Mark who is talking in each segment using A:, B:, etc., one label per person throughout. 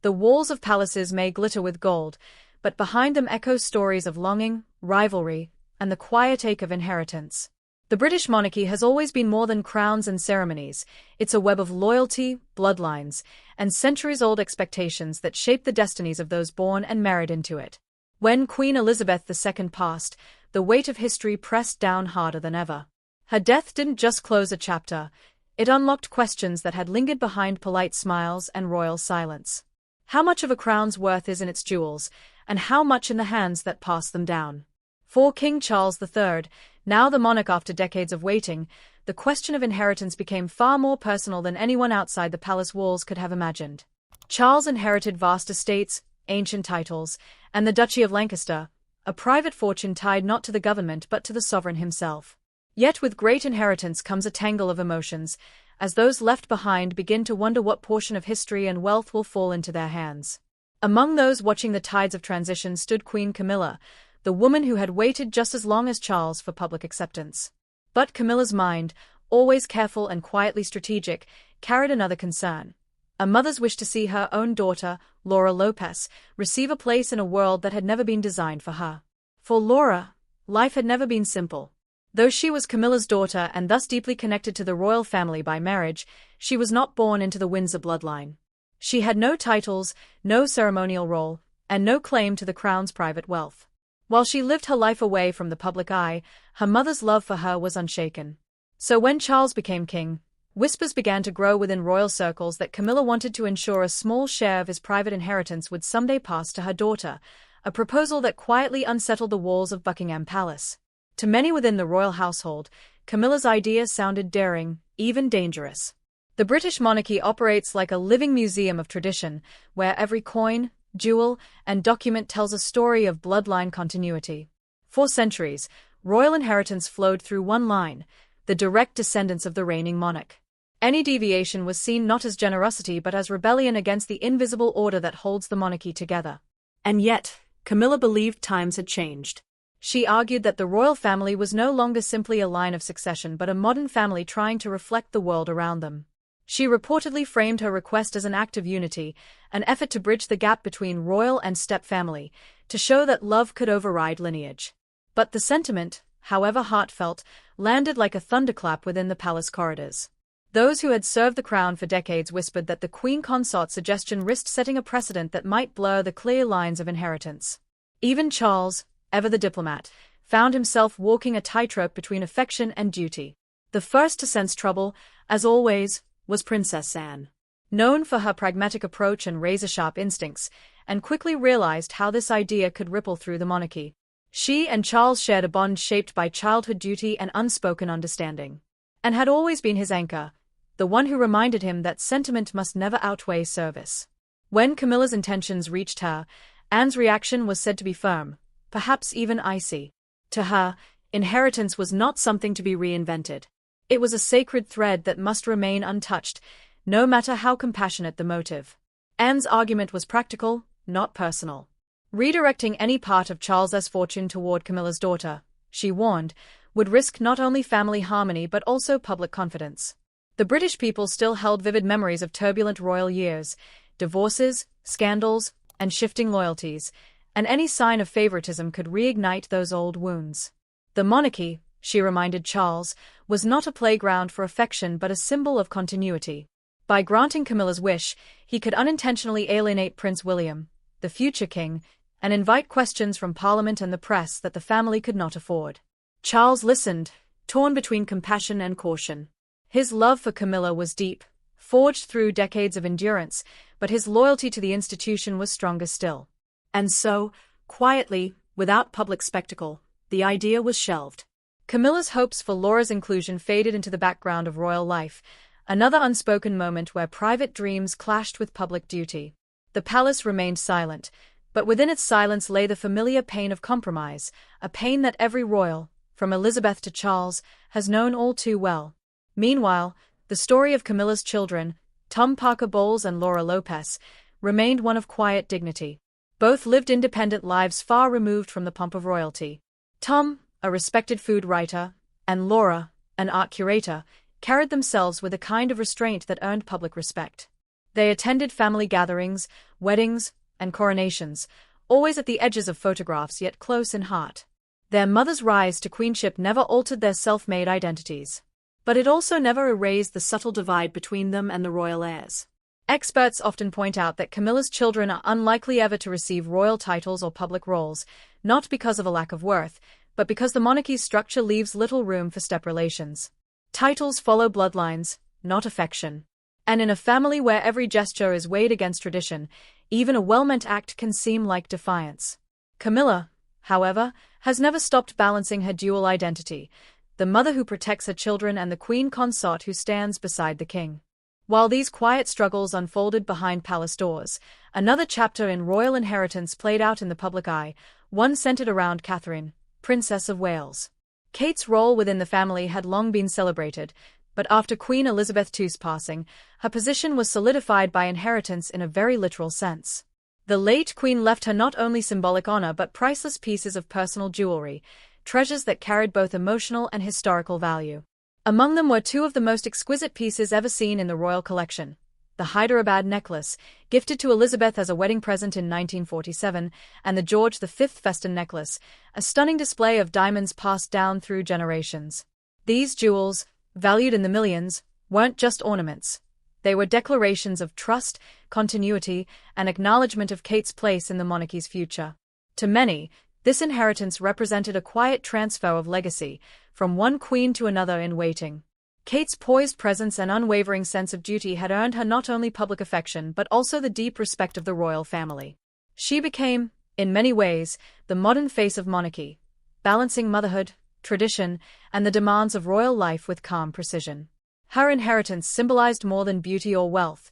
A: The walls of palaces may glitter with gold, but behind them echo stories of longing, rivalry, and the quiet ache of inheritance. The British monarchy has always been more than crowns and ceremonies. It's a web of loyalty, bloodlines, and centuries-old expectations that shape the destinies of those born and married into it. When Queen Elizabeth II passed, the weight of history pressed down harder than ever. Her death didn't just close a chapter, it unlocked questions that had lingered behind polite smiles and royal silence. How much of a crown's worth is in its jewels, and how much in the hands that pass them down? For King Charles III, now the monarch after decades of waiting, the question of inheritance became far more personal than anyone outside the palace walls could have imagined. Charles inherited vast estates, ancient titles, and the Duchy of Lancaster, a private fortune tied not to the government but to the sovereign himself. Yet with great inheritance comes a tangle of emotions, as those left behind begin to wonder what portion of history and wealth will fall into their hands. Among those watching the tides of transition stood Queen Camilla, the woman who had waited just as long as Charles for public acceptance. But Camilla's mind, always careful and quietly strategic, carried another concern. A mother's wish to see her own daughter, Laura Lopes, receive a place in a world that had never been designed for her. For Laura, life had never been simple. Though she was Camilla's daughter and thus deeply connected to the royal family by marriage, she was not born into the Windsor bloodline. She had no titles, no ceremonial role, and no claim to the crown's private wealth. While she lived her life away from the public eye, her mother's love for her was unshaken. So when Charles became king, whispers began to grow within royal circles that Camilla wanted to ensure a small share of his private inheritance would someday pass to her daughter, a proposal that quietly unsettled the walls of Buckingham Palace. To many within the royal household, Camilla's idea sounded daring, even dangerous. The British monarchy operates like a living museum of tradition, where every coin, jewel, and document tells a story of bloodline continuity. For centuries, royal inheritance flowed through one line, the direct descendants of the reigning monarch. Any deviation was seen not as generosity but as rebellion against the invisible order that holds the monarchy together. And yet, Camilla believed times had changed. She argued that the royal family was no longer simply a line of succession but a modern family trying to reflect the world around them. She reportedly framed her request as an act of unity, an effort to bridge the gap between royal and step family, to show that love could override lineage. But the sentiment, however heartfelt, landed like a thunderclap within the palace corridors. Those who had served the crown for decades whispered that the queen consort's suggestion risked setting a precedent that might blur the clear lines of inheritance. Even Charles, ever the diplomat, found himself walking a tightrope between affection and duty. The first to sense trouble, as always, was Princess Anne. Known for her pragmatic approach and razor-sharp instincts, and quickly realized how this idea could ripple through the monarchy. She and Charles shared a bond shaped by childhood duty and unspoken understanding. And had always been his anchor, the one who reminded him that sentiment must never outweigh service. When Camilla's intentions reached her, Anne's reaction was said to be firm, perhaps even icy. To her, inheritance was not something to be reinvented. It was a sacred thread that must remain untouched, no matter how compassionate the motive. Anne's argument was practical, not personal. Redirecting any part of Charles's fortune toward Camilla's daughter, she warned, would risk not only family harmony but also public confidence. The British people still held vivid memories of turbulent royal years, divorces, scandals, and shifting loyalties, and any sign of favoritism could reignite those old wounds. The monarchy, she reminded Charles, was not a playground for affection but a symbol of continuity. By granting Camilla's wish, he could unintentionally alienate Prince William, the future king, and invite questions from Parliament and the press that the family could not afford. Charles listened, torn between compassion and caution. His love for Camilla was deep, forged through decades of endurance, but his loyalty to the institution was stronger still. And so, quietly, without public spectacle, the idea was shelved. Camilla's hopes for Laura's inclusion faded into the background of royal life, another unspoken moment where private dreams clashed with public duty. The palace remained silent, but within its silence lay the familiar pain of compromise, a pain that every royal, from Elizabeth to Charles, has known all too well. Meanwhile, the story of Camilla's children, Tom Parker Bowles and Laura Lopes, remained one of quiet dignity. Both lived independent lives far removed from the pomp of royalty. Tom, a respected food writer, and Laura, an art curator, carried themselves with a kind of restraint that earned public respect. They attended family gatherings, weddings, and coronations, always at the edges of photographs yet close in heart. Their mother's rise to queenship never altered their self-made identities. But it also never erased the subtle divide between them and the royal heirs. Experts often point out that Camilla's children are unlikely ever to receive royal titles or public roles, not because of a lack of worth, but because the monarchy's structure leaves little room for step relations. Titles follow bloodlines, not affection. And in a family where every gesture is weighed against tradition, even a well-meant act can seem like defiance. Camilla, however, has never stopped balancing her dual identity, the mother who protects her children and the queen consort who stands beside the king. While these quiet struggles unfolded behind palace doors, another chapter in royal inheritance played out in the public eye, one centered around Catherine, Princess of Wales. Kate's role within the family had long been celebrated, but after Queen Elizabeth II's passing, her position was solidified by inheritance in a very literal sense. The late queen left her not only symbolic honor but priceless pieces of personal jewelry, treasures that carried both emotional and historical value. Among them were two of the most exquisite pieces ever seen in the royal collection: the Hyderabad necklace, gifted to Elizabeth as a wedding present in 1947, and the George V Feston necklace, a stunning display of diamonds passed down through generations. These jewels, valued in the millions, weren't just ornaments. They were declarations of trust, continuity, and acknowledgement of Kate's place in the monarchy's future. To many, this inheritance represented a quiet transfer of legacy, from one queen to another in waiting. Kate's poised presence and unwavering sense of duty had earned her not only public affection but also the deep respect of the royal family. She became, in many ways, the modern face of monarchy, balancing motherhood, tradition, and the demands of royal life with calm precision. Her inheritance symbolized more than beauty or wealth.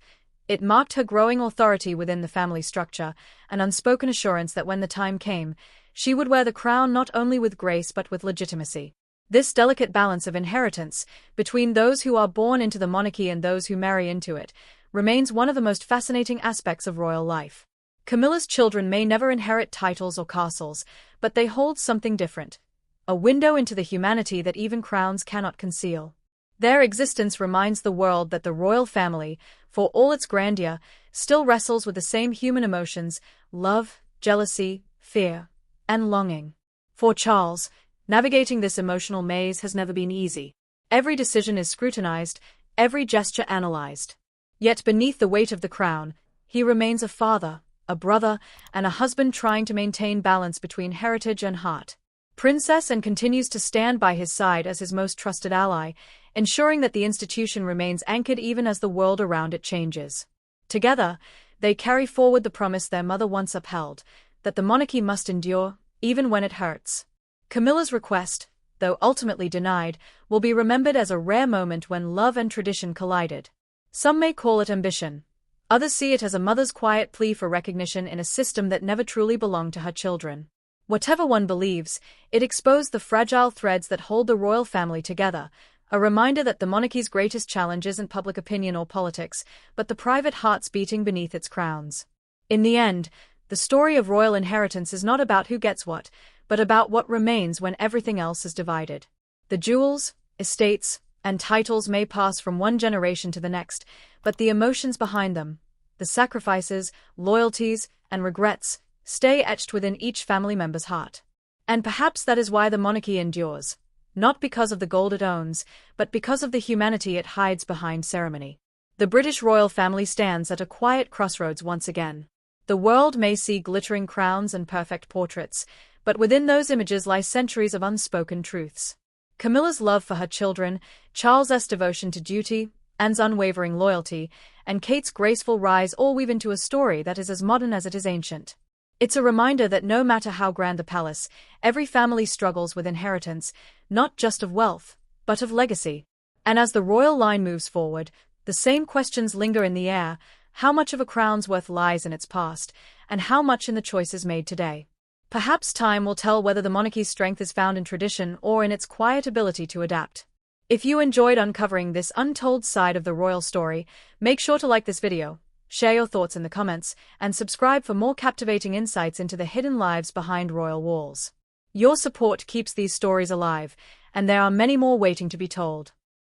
A: It marked her growing authority within the family structure, an unspoken assurance that when the time came, she would wear the crown not only with grace but with legitimacy. This delicate balance of inheritance, between those who are born into the monarchy and those who marry into it, remains one of the most fascinating aspects of royal life. Camilla's children may never inherit titles or castles, but they hold something different: a window into the humanity that even crowns cannot conceal. Their existence reminds the world that the royal family, for all its grandeur, still wrestles with the same human emotions: love, jealousy, fear, and longing. For Charles, navigating this emotional maze has never been easy. Every decision is scrutinized, every gesture analyzed. Yet beneath the weight of the crown, he remains a father, a brother, and a husband trying to maintain balance between heritage and heart. Princess and continues to stand by his side as his most trusted ally, ensuring that the institution remains anchored even as the world around it changes. Together, they carry forward the promise their mother once upheld, that the monarchy must endure, even when it hurts. Camilla's request, though ultimately denied, will be remembered as a rare moment when love and tradition collided. Some may call it ambition. Others see it as a mother's quiet plea for recognition in a system that never truly belonged to her children. Whatever one believes, it exposed the fragile threads that hold the royal family together, a reminder that the monarchy's greatest challenge isn't public opinion or politics, but the private hearts beating beneath its crowns. In the end, the story of royal inheritance is not about who gets what, but about what remains when everything else is divided. The jewels, estates, and titles may pass from one generation to the next, but the emotions behind them, the sacrifices, loyalties, and regrets, stay etched within each family member's heart. And perhaps that is why the monarchy endures, not because of the gold it owns, but because of the humanity it hides behind ceremony. The British royal family stands at a quiet crossroads once again. The world may see glittering crowns and perfect portraits, but within those images lie centuries of unspoken truths. Camilla's love for her children, Charles's devotion to duty, Anne's unwavering loyalty, and Kate's graceful rise all weave into a story that is as modern as it is ancient. It's a reminder that no matter how grand the palace, every family struggles with inheritance, not just of wealth, but of legacy. And as the royal line moves forward, the same questions linger in the air: how much of a crown's worth lies in its past, and how much in the choices made today? Perhaps time will tell whether the monarchy's strength is found in tradition or in its quiet ability to adapt. If you enjoyed uncovering this untold side of the royal story, make sure to like this video, share your thoughts in the comments, and subscribe for more captivating insights into the hidden lives behind royal walls. Your support keeps these stories alive, and there are many more waiting to be told.